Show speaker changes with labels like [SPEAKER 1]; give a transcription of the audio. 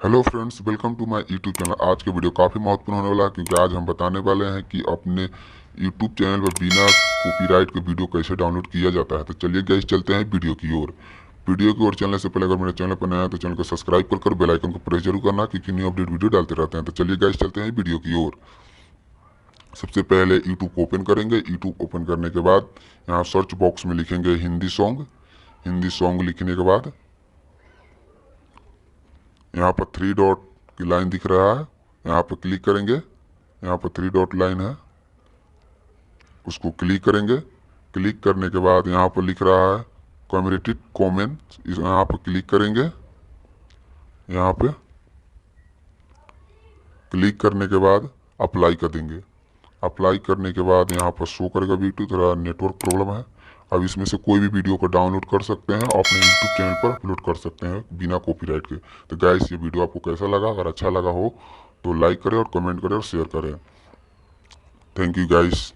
[SPEAKER 1] Hello friends, welcome to my YouTube channel. आज के video काफ़ी महत्वपूर्ण होने वाला है क्योंकि आज हम बताने वाले हैं कि अपने यूट्यूब चैनल पर बिना कॉपीराइट के वीडियो कैसे डाउनलोड किया जाता है। तो चलिए गाइस चलते हैं वीडियो की ओर। वीडियो की ओर चलने से पहले अगर मेरे चैनल पर नया है तो चैनल को सब्सक्राइब कर बेल आइकन को प्रेस जरूर करना क्योंकि न्यू अपडेट वीडियो डालते रहते हैं। तो चलिए गाइस चलते हैं वीडियो की ओर। सबसे पहले यूट्यूब ओपन करेंगे। यूट्यूब ओपन करने के बाद यहाँ सर्च बॉक्स में लिखेंगे हिंदी सॉन्ग। हिंदी सॉन्ग लिखने के बाद यहाँ पर थ्री डॉट की लाइन दिख रहा है, यहाँ पर क्लिक करेंगे। यहाँ पर थ्री डॉट लाइन है, उसको क्लिक करेंगे। क्लिक करने के बाद यहाँ पर लिख रहा है कम्युनिटी कमेंट्स, यहाँ पर क्लिक करेंगे। यहाँ पे क्लिक करने के बाद अप्लाई कर देंगे। अप्लाई करने के बाद यहाँ पर शो करेगा वीडियो। थोड़ा नेटवर्क प्रॉब्लम है। अब इसमें से कोई भी वीडियो को डाउनलोड कर सकते हैं और अपने यूट्यूब चैनल पर अपलोड कर सकते हैं बिना कॉपीराइट के। तो गाइस ये वीडियो आपको कैसा लगा? अगर अच्छा लगा हो तो लाइक करें और कमेंट करें और शेयर करें। Thank you guys.